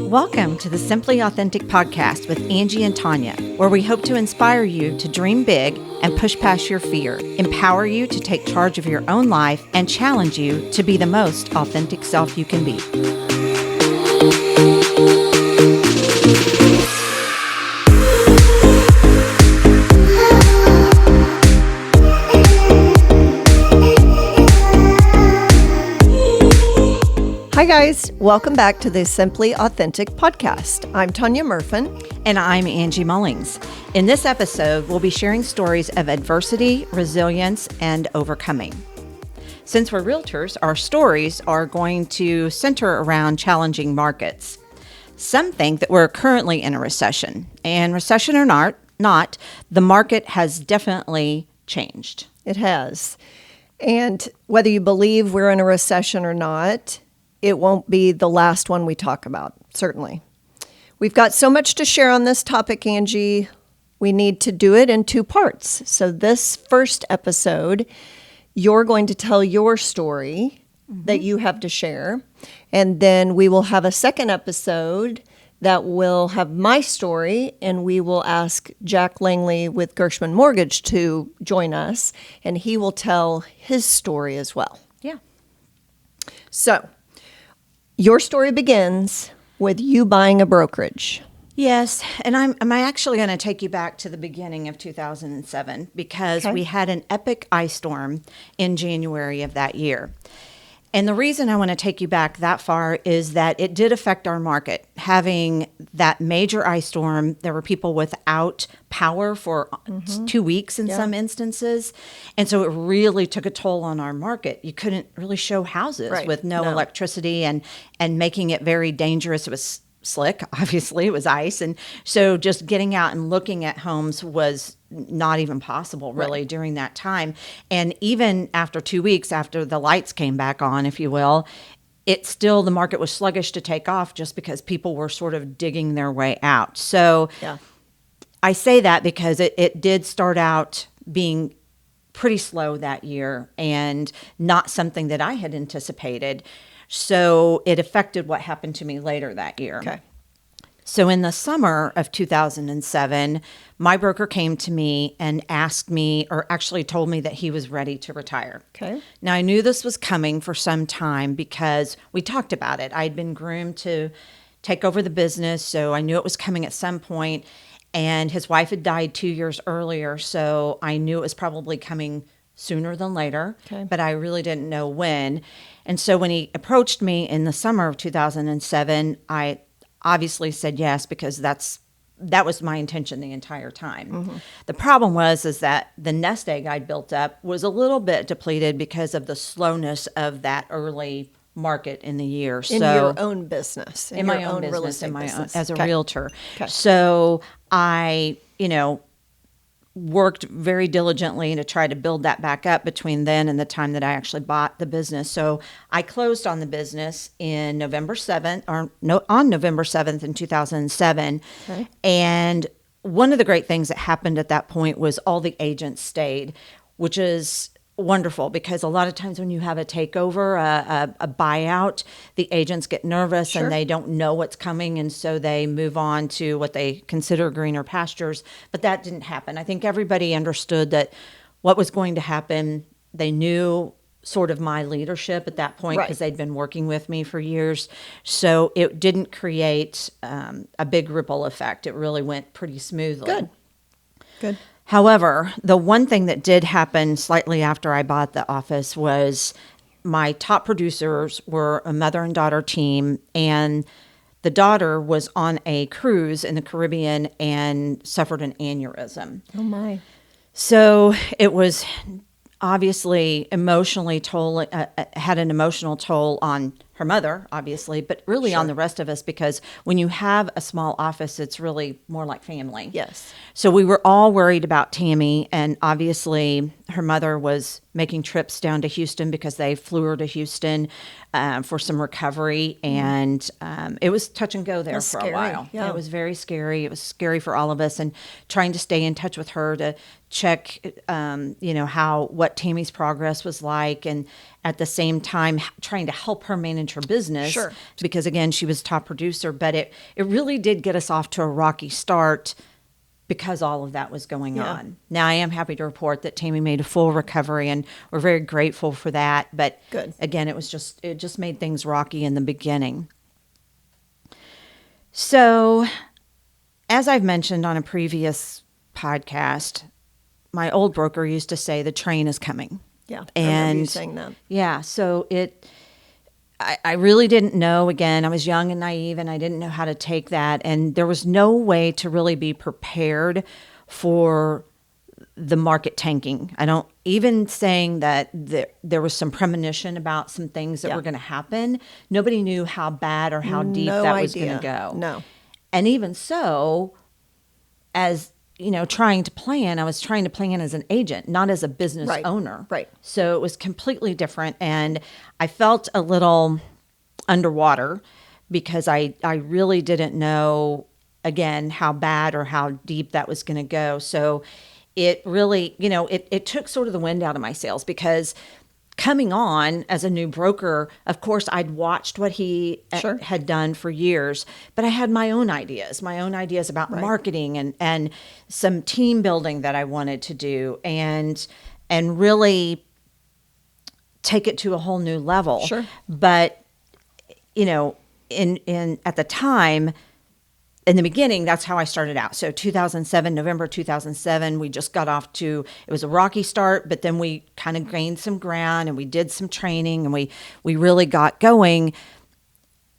Welcome to the Simply Authentic podcast with Angie and Tanya, where we hope to inspire you to dream big and push past your fear, empower you to take charge of your own life, and challenge you to be the most authentic self you can be. Hi guys, welcome back to the Simply Authentic podcast. I'm Tanya Murfin. And I'm Angie Mullings. In this episode, we'll be sharing stories of adversity, resilience, and overcoming. Since we're realtors, our stories are going to center around challenging markets. Some think that we're currently in a recession, and recession or not, the market has definitely changed. It has. And whether you believe we're in a recession or not, it won't be the last one we talk about, certainly. We've got so much to share on this topic, Angie. We need to do it in two parts. So this first episode, you're going to tell your story that you have to share. And then we will have a second episode that will have my story, and we will ask Jack Langley with Gershman Mortgage to join us, and he will tell his story as well. Yeah. So your story begins with you buying a brokerage. Yes, and I'm actually going to take you back to the beginning of 2007 because we had an epic ice storm in January of that year. And the reason I want to take you back that far is that it did affect our market. Having that major ice storm, there were people without power for 2 weeks in some instances. And so it really took a toll on our market. You couldn't really show houses with no electricity and making it very dangerous. It was slick, obviously, it was ice. And so just getting out and looking at homes was not even possible really during that time. And even after 2 weeks, after the lights came back on, if you will, the market was sluggish to take off just because people were sort of digging their way out. So I say that because it did start out being pretty slow that year and not something that I had anticipated. So it affected what happened to me later that year. Okay. So in the summer of 2007, my broker came to me and asked me, or actually told me that he was ready to retire. Okay. Now, I knew this was coming for some time because we talked about it. I'd been groomed to take over the business, so I knew it was coming at some point. And his wife had died 2 years earlier, so I knew it was probably coming sooner than later, but I really didn't know when. And so when he approached me in the summer of 2007, I obviously said yes, because that was my intention the entire time. The problem was that the nest egg I'd built up was a little bit depleted because of the slowness of that early market in the year. In your own business. In my own business, as a realtor. Okay. So I, worked very diligently to try to build that back up between then and the time that I actually bought the business. So I closed on the business on November 7th in 2007. Okay. And one of the great things that happened at that point was all the agents stayed, which is wonderful because a lot of times when you have a takeover, a buyout, the agents get nervous and they don't know what's coming, and so they move on to what they consider greener pastures. But that didn't happen. I think everybody understood that what was going to happen. They knew sort of my leadership at that point because they'd been working with me for years. So it didn't create a big ripple effect. It really went pretty smoothly. Good. However, the one thing that did happen slightly after I bought the office was my top producers were a mother and daughter team, and the daughter was on a cruise in the Caribbean and suffered an aneurysm. Oh, my. So it was obviously had an emotional toll on her mother, obviously, but really on the rest of us, because when you have a small office, it's really more like family. Yes. So we were all worried about Tammy, and obviously her mother was making trips down to Houston because they flew her to Houston for some recovery, and it was touch and go there for a while. Yeah. It was very scary. It was scary for all of us, and trying to stay in touch with her to check, what Tammy's progress was like, and at the same time trying to help her manage her business. Sure. Because again, she was top producer, but it really did get us off to a rocky start because all of that was going on. Now, I am happy to report that Tammy made a full recovery, and we're very grateful for that. But good. Again, it just made things rocky in the beginning. So, as I've mentioned on a previous podcast, my old broker used to say the train is coming. Yeah, I remember you saying that. Yeah, so I really didn't know. Again, I was young and naive, and I didn't know how to take that. And there was no way to really be prepared for the market tanking. I don't even saying that there was some premonition about some things that were going to happen. Nobody knew how bad or how deep that was going to go. No. And even so, as trying to plan, I was trying to plan as an agent, not as a business owner. Right. So it was completely different. And I felt a little underwater because I really didn't know, again, how bad or how deep that was going to go. So it really, it took sort of the wind out of my sails, because coming on as a new broker, of course, I'd watched what he had done for years, but I had my own ideas about marketing and some team building that I wanted to do, and really take it to a whole new level. Sure. But, in at the time, in the beginning, that's how I started out. So November 2007, we just got off to, it was a rocky start, but then we kind of gained some ground and we did some training and we really got going.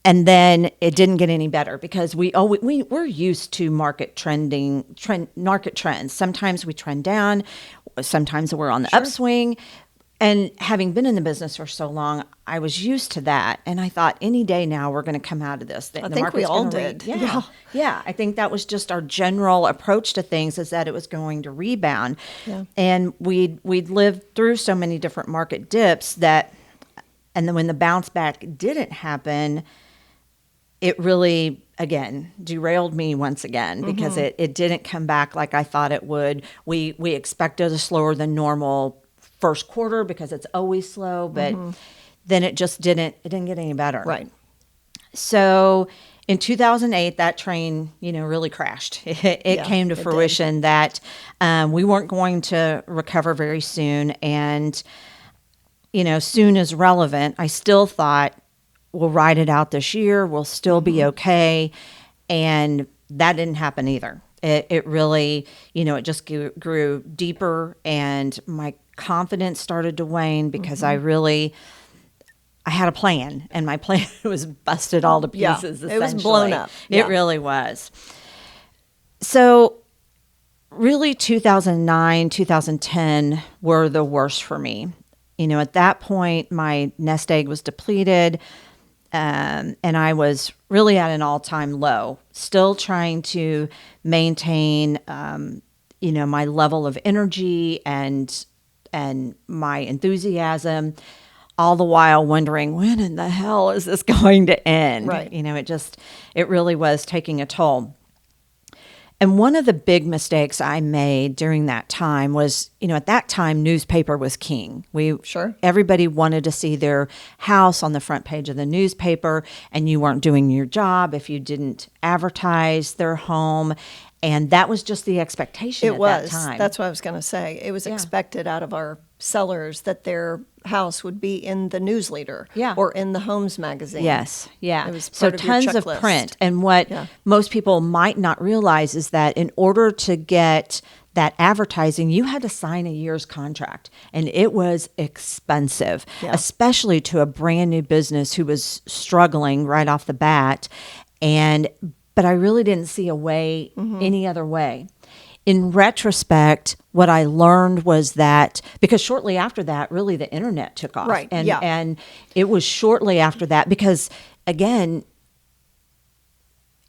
And then it didn't get any better because we're used to market trends. Sometimes we trend down, sometimes we're on the upswing. And having been in the business for so long, I was used to that. And I thought any day now we're going to come out of this. I think we all did. Yeah. I think that was just our general approach to things, is that it was going to rebound. Yeah. And we'd lived through so many different market dips and then when the bounce back didn't happen, it really, again, derailed me once again, because it didn't come back like I thought it would. We expected a slower than normal first quarter because it's always slow, but then it didn't get any better. Right. So in 2008, that train, really crashed. It came to fruition that we weren't going to recover very soon. And, soon is relevant. I still thought we'll ride it out this year. We'll still be okay. And that didn't happen either. It really, it just grew deeper, and my confidence started to wane because I had a plan, and my plan was busted all to pieces. It was blown up. It really was. So really 2009, 2010 were the worst for me. At that point, my nest egg was depleted, and I was really at an all-time low, still trying to maintain, my level of energy and my enthusiasm, all the while wondering, when in the hell is this going to end? Right. It really was taking a toll. And one of the big mistakes I made during that time was, at that time, newspaper was king. Everybody wanted to see their house on the front page of the newspaper, and you weren't doing your job if you didn't advertise their home. And that was just the expectation at that time. That's what I was going to say. It was expected out of our sellers that their house would be in the news leader or in the Homes magazine. Yes, yeah. It was so part of your tons of checklist. print. And what most people might not realize is that in order to get that advertising, you had to sign a year's contract, and it was expensive, especially to a brand new business who was struggling right off the bat. But I really didn't see a way, any other way. In retrospect, what I learned was that, because shortly after that, really the internet took off. Right. And it was shortly after that, because again,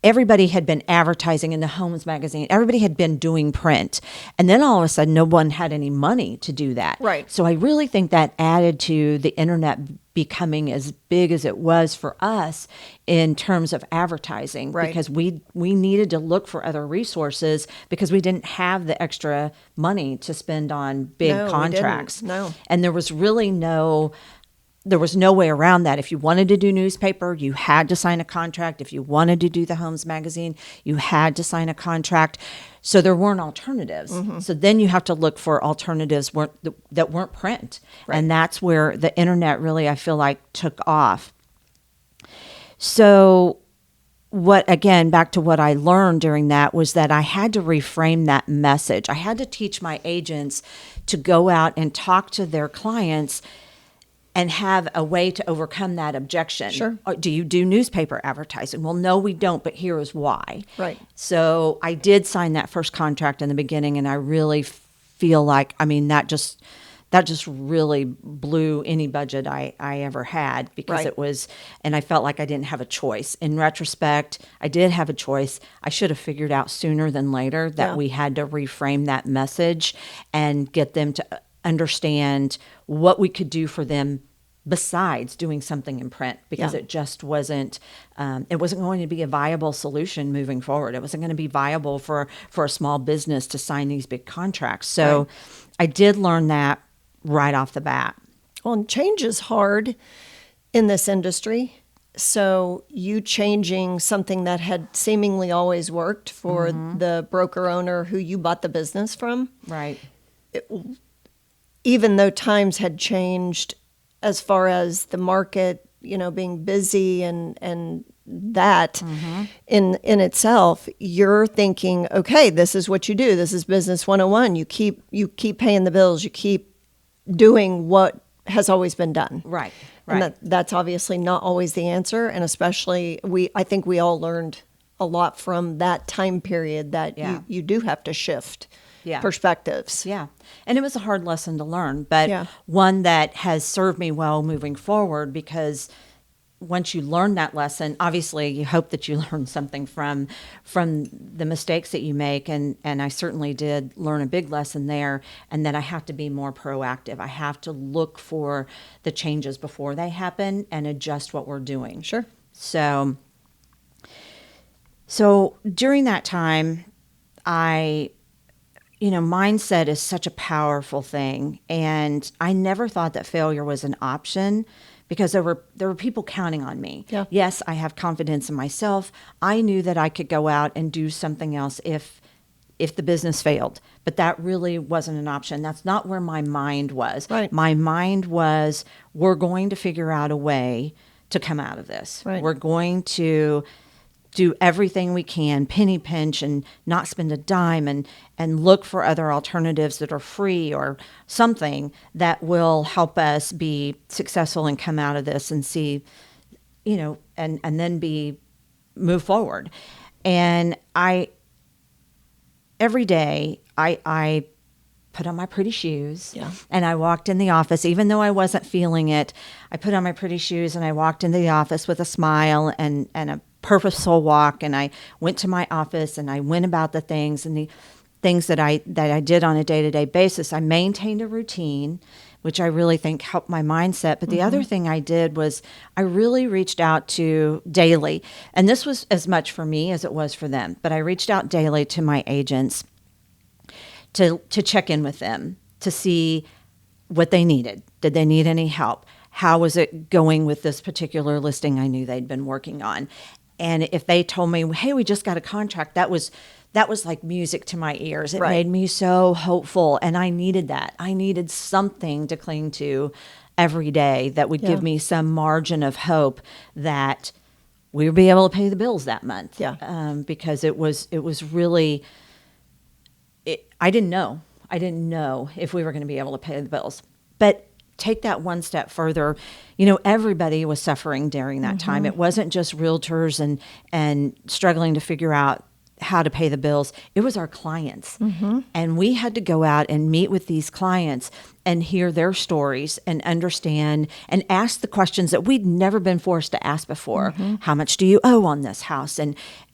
everybody had been advertising in the Homes magazine. Everybody had been doing print. And then all of a sudden, no one had any money to do that. Right. So I really think that added to the internet becoming as big as it was for us in terms of advertising. Right. Because we needed to look for other resources because we didn't have the extra money to spend on big No, we contracts. didn't. No. And there was really there was no way around that. If you wanted to do newspaper, you had to sign a contract. If you wanted to do the Homes magazine, you had to sign a contract. So there weren't alternatives. Mm-hmm. So then you have to look for alternatives that weren't print. Right. And that's where the internet really, I feel like, took off. So back to what I learned during that was that I had to reframe that message. I had to teach my agents to go out and talk to their clients and have a way to overcome that objection. Sure. Do you do newspaper advertising? Well, no, we don't, but here is why. Right. So I did sign that first contract in the beginning, and I really feel like, that just really blew any budget I ever had because Right. it was, and I felt like I didn't have a choice. In retrospect, I did have a choice. I should have figured out sooner than later that we had to reframe that message and get them to understand what we could do for them besides doing something in print, because it just wasn't going to be a viable solution moving forward. It wasn't going to be viable for a small business to sign these big contracts. So I did learn that right off the bat. Well, and change is hard in this industry. So you changing something that had seemingly always worked for the broker owner who you bought the business from, Right. even though times had changed as far as the market, being busy and that in itself, you're thinking, okay, this is what you do. This is business 101. You keep paying the bills. You keep doing what has always been done. Right. And that's obviously not always the answer. And especially I think we all learned a lot from that time period that you do have to shift perspectives. Yeah. And it was a hard lesson to learn, but Yeah. one that has served me well moving forward, because once you learn that lesson, obviously you hope that you learn something from the mistakes that you make. And I certainly did learn a big lesson there, and that I have to be more proactive. I have to look for the changes before they happen and adjust what we're doing. Sure. So during that time, mindset is such a powerful thing. And I never thought that failure was an option, because there were people counting on me. Yeah. Yes, I have confidence in myself. I knew that I could go out and do something else if the business failed. But that really wasn't an option. That's not where my mind was. Right. My mind was, we're going to figure out a way to come out of this. Right. We're going to do everything we can, penny pinch, and not spend a dime, and look for other alternatives that are free or something that will help us be successful and come out of this and see, and then move forward. And every day I put on my pretty shoes, and I walked in the office, even though I wasn't feeling it. I put on my pretty shoes and I walked into the office with a smile and a purposeful walk, and I went to my office and I went about the things that I did on a day-to-day basis. I maintained a routine, which I really think helped my mindset. But the other thing I did was I really reached out to daily, and this was as much for me as it was for them, but I reached out daily to my agents to check in with them, to see what they needed. Did they need any help? How was it going with this particular listing I knew they'd been working on? And if they told me, hey, we just got a contract, that was like music to my ears. It made me so hopeful, and I needed that. I needed something to cling to every day that would give me some margin of hope that we would be able to pay the bills that month. Because it was really, I didn't know if we were going to be able to pay the bills. But take that one step further, everybody was suffering during that time. It wasn't just realtors and struggling to figure out how to pay the bills. It was our clients. And we had to go out and meet with these clients and hear their stories and understand and ask the questions that we'd never been forced to ask before. How much do you owe on this house?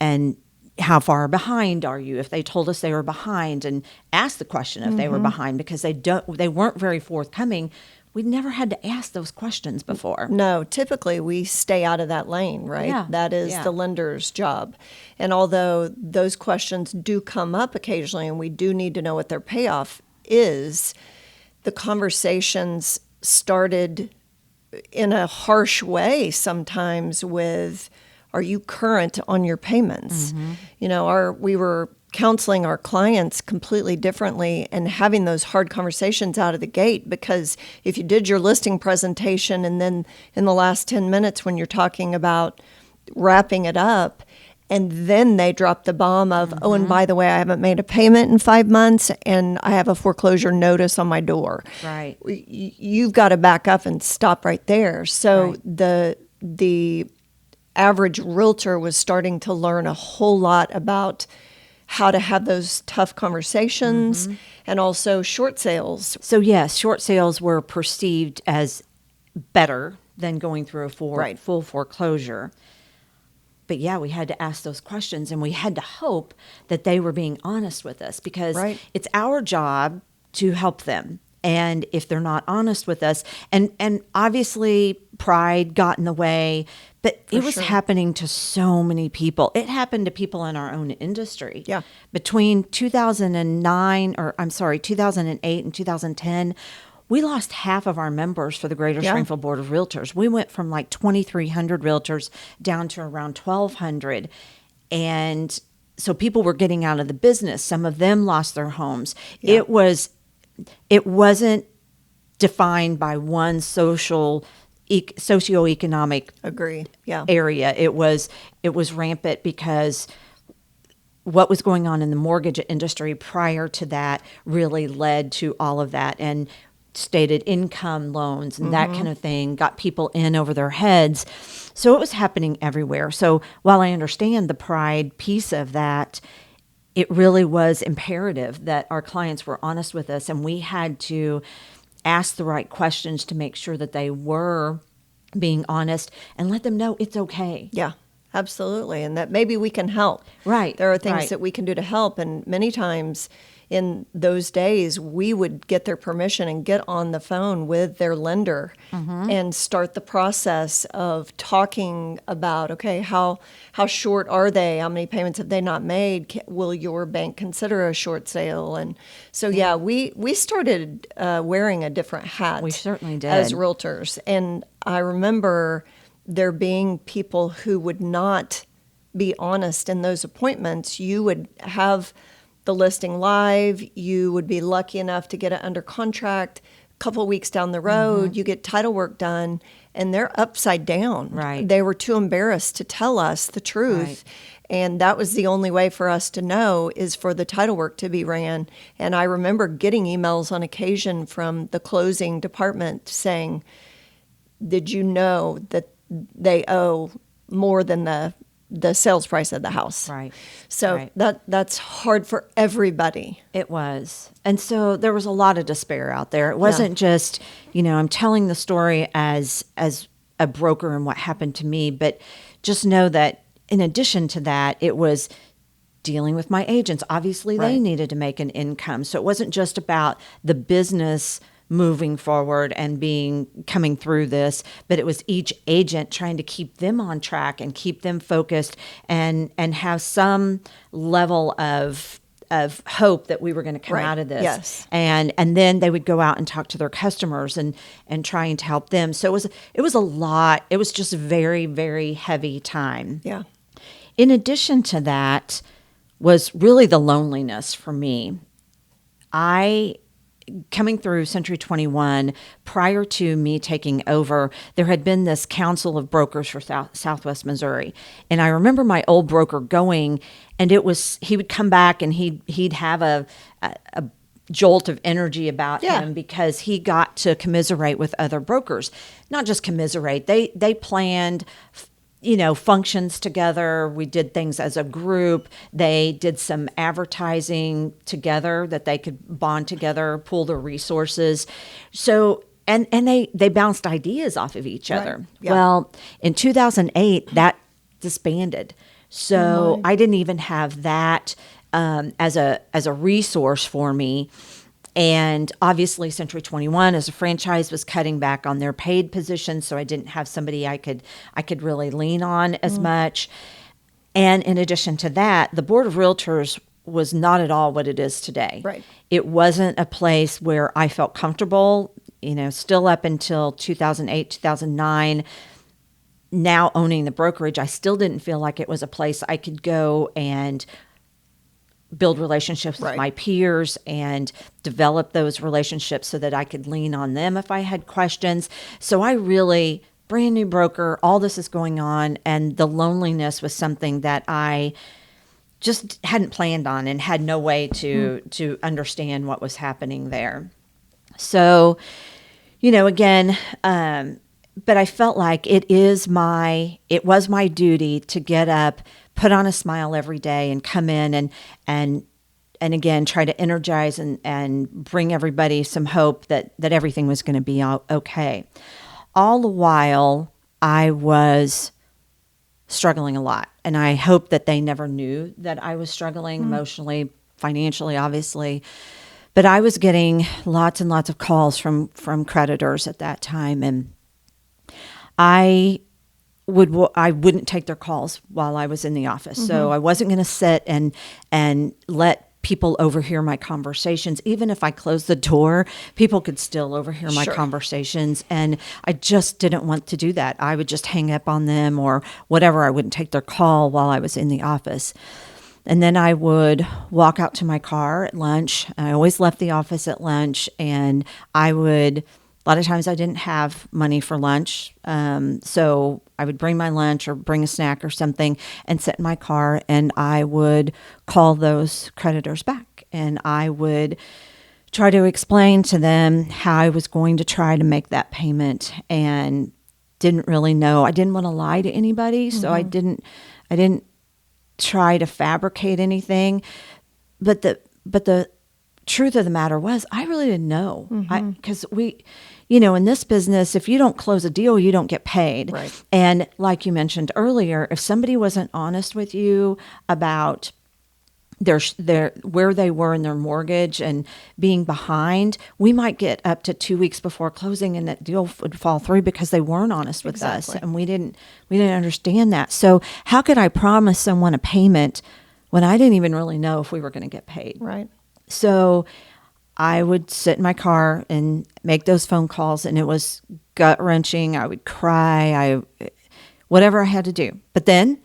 And how far behind are you? If they told us they were behind, and ask the question if they were behind, because they weren't very forthcoming. We'd never had to ask those questions before. No, typically we stay out of that lane, right? Yeah, That is yeah. the lender's job. And although those questions do come up occasionally and we do need to know what their payoff is, the conversations started in a harsh way sometimes with, are you current on your payments? You know, we were counseling our clients completely differently and having those hard conversations out of the gate, because if you did your listing presentation and then in the last 10 minutes when you're talking about wrapping it up, and then they drop the bomb of, oh, and by the way, I haven't made a payment in 5 months and I have a foreclosure notice on my door. Right. You've got to back up and stop right there. So the average realtor was starting to learn a whole lot about how to have those tough conversations, and also short sales. So yes, short sales were perceived as better than going through a full foreclosure. But yeah, we had to ask those questions, and we had to hope that they were being honest with us, because it's our job to help them. And if they're not honest with us, and obviously pride got in the way, but it was happening to so many people. It happened to people in our own industry. Yeah. Between 2008 and 2010, we lost half of our members for the Greater Springfield Board of Realtors. We went from like 2,300 realtors down to around 1,200. And so people were getting out of the business. Some of them lost their homes. Yeah. It wasn't defined by one socioeconomic area. It was rampant, because what was going on in the mortgage industry prior to that really led to all of that, and stated income loans and that kind of thing got people in over their heads. So it was happening everywhere. So while I understand the pride piece of that, it really was imperative that our clients were honest with us, and we had to ask the right questions to make sure that they were being honest and let them know it's okay. Yeah, absolutely. And that maybe we can help. Right. There are things that we can do to help. And many times in those days, we would get their permission and get on the phone with their lender and start the process of talking about, okay, how short are they? How many payments have they not made? Will your bank consider a short sale? And so, we started wearing a different hat. We certainly did. As realtors. And I remember there being people who would not be honest in those appointments. You would have the listing live, you would be lucky enough to get it under contract. A couple of weeks down the road, you get title work done, and they're upside down. Right. They were too embarrassed to tell us the truth. Right. And that was the only way for us to know, is for the title work to be ran. And I remember getting emails on occasion from the closing department saying, did you know that they owe more than the sales price of the house? Right. So that's hard for everybody. It was. And so there was a lot of despair out there. It wasn't just, I'm telling the story as a broker and what happened to me, but just know that in addition to that, it was dealing with my agents. Obviously, they needed to make an income. So it wasn't just about the business moving forward and coming through this, but it was each agent trying to keep them on track and keep them focused and have some level of hope that we were going to come out of this. Yes. And then they would go out and talk to their customers and trying to help them. So it was a lot. It was just a very, very heavy time. Yeah. In addition to that was really the loneliness for me. Coming through Century 21, prior to me taking over, there had been this council of brokers for Southwest Missouri. And I remember my old broker going, and he would come back and he'd have a jolt of energy about him, because he got to commiserate with other brokers. Not just commiserate, they planned functions together. We did things as a group. They did some advertising together that they could bond together, pool their resources. So, and they bounced ideas off of each other. Yeah. Well, in 2008, that disbanded. So I didn't even have that as a resource for me. And obviously, Century 21 as a franchise was cutting back on their paid positions, so I didn't have somebody I could really lean on as much. And in addition to that, the Board of Realtors was not at all what it is today. Right. It wasn't a place where I felt comfortable. Still up until 2008, 2009. Now owning the brokerage, I still didn't feel like it was a place I could go and build relationships with my peers and develop those relationships so that I could lean on them if I had questions. So I really, brand new broker, all this is going on, and the loneliness was something that I just hadn't planned on and had no way to understand what was happening there. So, again, but I felt like it was my duty to get up, put on a smile every day, and come in and again try to energize and bring everybody some hope that everything was going to be okay. All the while, I was struggling a lot, and I hope that they never knew that I was struggling emotionally, financially, obviously. But I was getting lots and lots of calls from creditors at that time, and I wouldn't take their calls while I was in the office. So I wasn't going to sit and let people overhear my conversations. Even if I closed the door, people could still overhear my conversations. And I just didn't want to do that. I would just hang up on them or whatever. I wouldn't take their call while I was in the office. And then I would walk out to my car at lunch. I always left the office at lunch, and a lot of times I didn't have money for lunch. So I would bring my lunch or bring a snack or something and sit in my car, and I would call those creditors back. And I would try to explain to them how I was going to try to make that payment, and didn't really know. I didn't want to lie to anybody, so I didn't try to fabricate anything. But the truth of the matter was, I really didn't know. Because in this business, if you don't close a deal, you don't get paid. Right. And like you mentioned earlier, if somebody wasn't honest with you about their where they were in their mortgage and being behind, we might get up to 2 weeks before closing, and that deal would fall through because they weren't honest with us, and we didn't understand that. So how could I promise someone a payment when I didn't even really know if we were going to get paid? Right. So I would sit in my car and make those phone calls, and it was gut-wrenching. I would cry, whatever I had to do. But then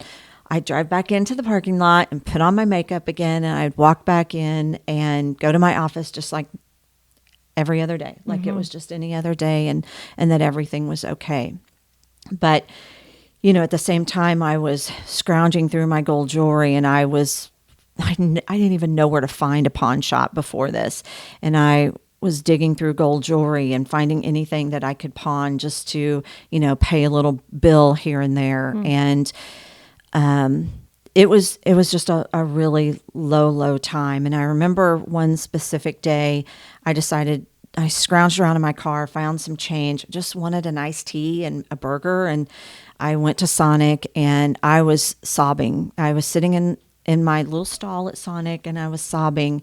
I'd drive back into the parking lot and put on my makeup again, and I'd walk back in and go to my office just like every other day, like it was just any other day, and that everything was okay. But, at the same time, I was scrounging through my gold jewelry, and I didn't even know where to find a pawn shop before this. And I was digging through gold jewelry and finding anything that I could pawn just to, pay a little bill here and there. And it was just a really low time. And I remember one specific day, I scrounged around in my car, found some change, just wanted an iced tea and a burger. And I went to Sonic, and I was sobbing. I was sitting in my little stall at Sonic, and I was sobbing.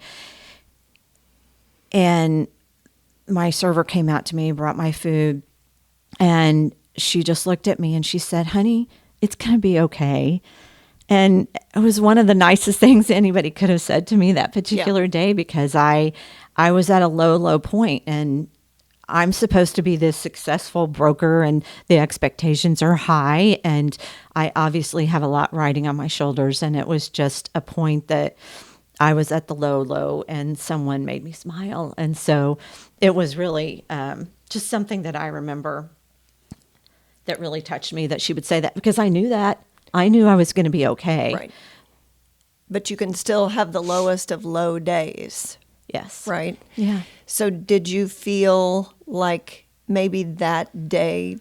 And my server came out to me, brought my food, and she just looked at me and she said, "Honey, it's going to be okay." And it was one of the nicest things anybody could have said to me that particular day, because I was at a low point, and I'm supposed to be this successful broker, and the expectations are high, and I obviously have a lot riding on my shoulders. And it was just a point that I was at the low, and someone made me smile. And so it was really just something that I remember that really touched me, that she would say that, because I knew I was going to be okay. Right. But you can still have the lowest of low days. Yes. Right? Yeah. So did you feel like maybe that day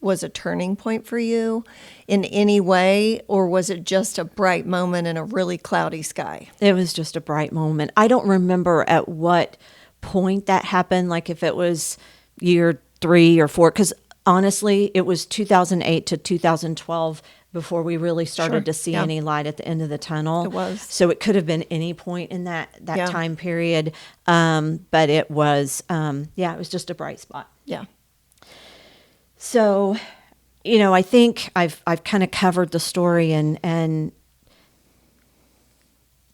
was a turning point for you in any way, or was it just a bright moment in a really cloudy sky? It was just a bright moment. I don't remember at what point that happened, like if it was year 3 or 4, because honestly, it was 2008 to 2012 before we really started to see any light at the end of the tunnel. It was. So it could have been any point in that time period. But it was, it was just a bright spot. Yeah. So, I think I've kind of covered the story and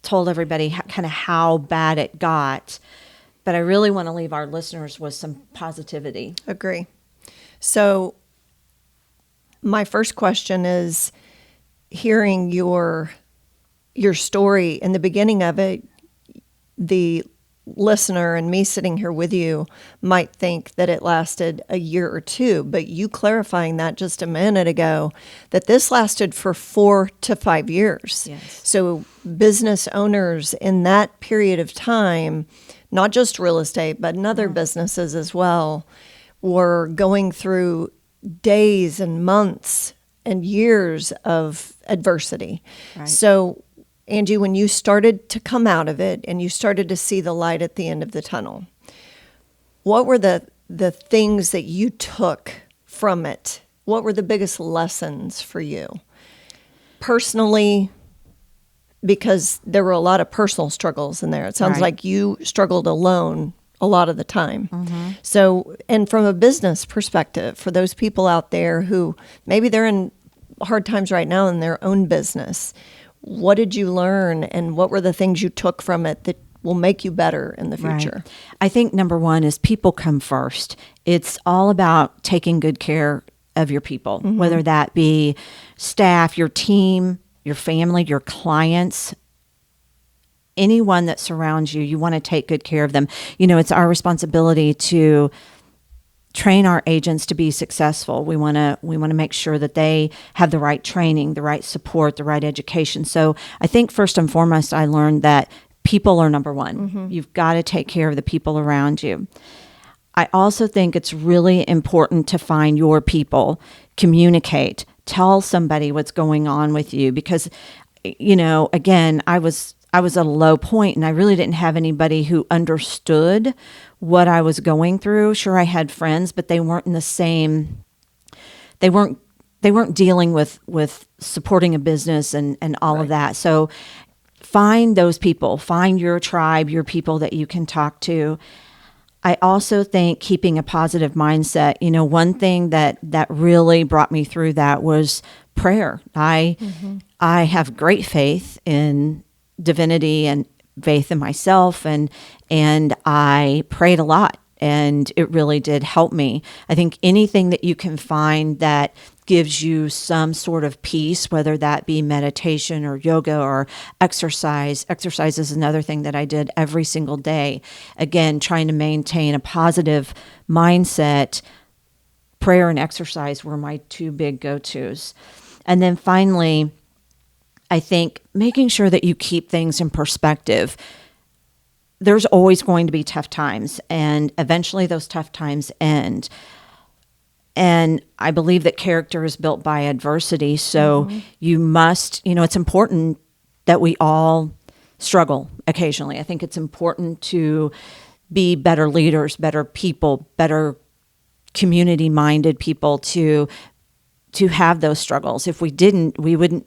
told everybody kind of how bad it got. But I really want to leave our listeners with some positivity. Agree. So my first question is, hearing your story in the beginning of it, the listener and me sitting here with you might think that it lasted a year or 2, but you clarifying that just a minute ago, that this lasted for 4 to 5 years. Yes. So business owners in that period of time, not just real estate, but in other businesses as well, were going through days and months and years of adversity. Right. So, Angie, when you started to come out of it and you started to see the light at the end of the tunnel, what were the things that you took from it? What were the biggest lessons for you? Personally, because there were a lot of personal struggles in there. It sounds like you struggled alone a lot of the time. Mm-hmm. So, and from a business perspective, for those people out there who maybe they're in hard times right now in their own business, what did you learn and what were the things you took from it that will make you better in the future? Right. I think number one is people come first. It's all about taking good care of your people, whether that be staff, your team, your family, your clients, anyone that surrounds you. You want to take good care of them. It's our responsibility to train our agents to be successful. We want to make sure that they have the right training, the right support, the right education. So I think first and foremost, I learned that people are number one. You've got to take care of the people around you. I also think it's really important to find your people, communicate, tell somebody what's going on with you, because, again, I was at a low point and I really didn't have anybody who understood what I was going through. Sure, I had friends, but they weren't in the same, they weren't dealing with supporting a business and all of that. So find those people, find your tribe, your people that you can talk to. I also think keeping a positive mindset, one thing that really brought me through that was prayer. I have great faith in divinity and faith in myself, and I prayed a lot, and it really did help me. I think anything that you can find that gives you some sort of peace, whether that be meditation or yoga or exercise. Exercise is another thing that I did every single day. Again, trying to maintain a positive mindset. Prayer and exercise were my 2 big go-tos. And then finally, I think making sure that you keep things in perspective. There's always going to be tough times, and eventually those tough times end. And I believe that character is built by adversity. So you must, it's important that we all struggle occasionally. I think it's important to be better leaders, better people, better community-minded people to have those struggles. If we didn't, we wouldn't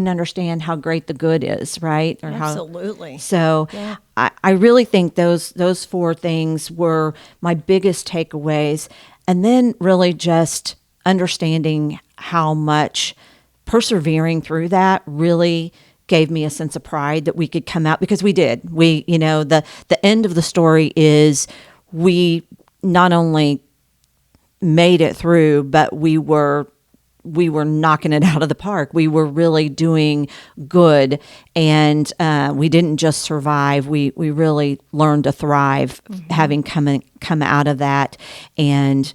understand how great the good is, right? Or Absolutely. So I really think those 4 things were my biggest takeaways. And then really just understanding how much persevering through that really gave me a sense of pride that we could come out, because we did. We, the end of the story is we not only made it through, but we were knocking it out of the park. We were really doing good, and we didn't just survive. We really learned to thrive, having come out of that. And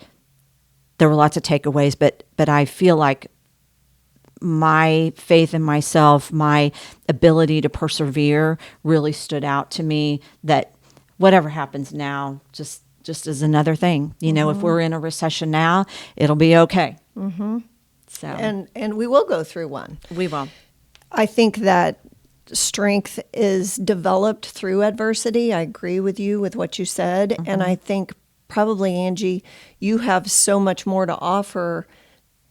there were lots of takeaways, but I feel like my faith in myself, my ability to persevere, really stood out to me. That whatever happens now, just is another thing. If we're in a recession now, it'll be okay. So And we will go through one. we will. I think that strength is developed through adversity. I agree with you with what you said. And I think probably, Angie, you have so much more to offer,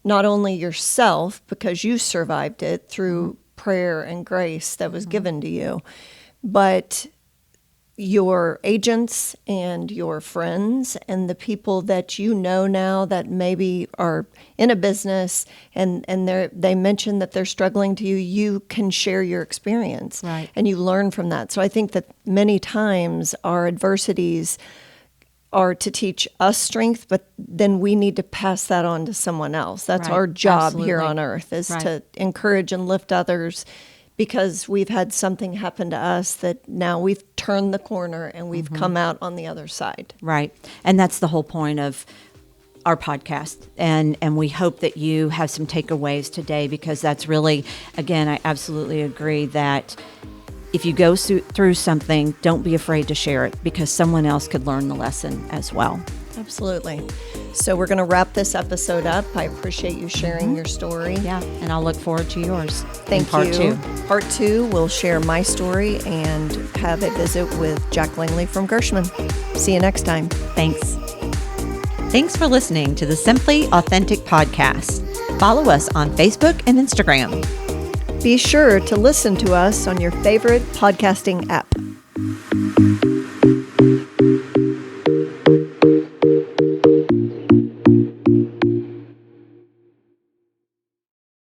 not only yourself, because you survived it through prayer and grace that was given to you, but your agents and your friends and the people that you know now that maybe are in a business and they mention that they're struggling to you, you can share your experience. Right. And you learn from that. So I think that many times our adversities are to teach us strength, but then we need to pass that on to someone else. That's Right. our job here Absolutely. on earth, is Right. to encourage and lift others, because we've had something happen to us that now we've turned the corner and we've come out on the other side. Right. And that's the whole point of our podcast. And we hope that you have some takeaways today, because that's really, again, I absolutely agree that if you go through something, don't be afraid to share it, because someone else could learn the lesson as well. Absolutely. So we're going to wrap this episode up. I appreciate you sharing your story. Yeah. And I'll look forward to yours. Thank in part you. two. Part 2, we'll share my story and have a visit with Jack Langley from Gershman. See you next time. Thanks. Thanks for listening to the Simply Authentic podcast. Follow us on Facebook and Instagram. Be sure to listen to us on your favorite podcasting app.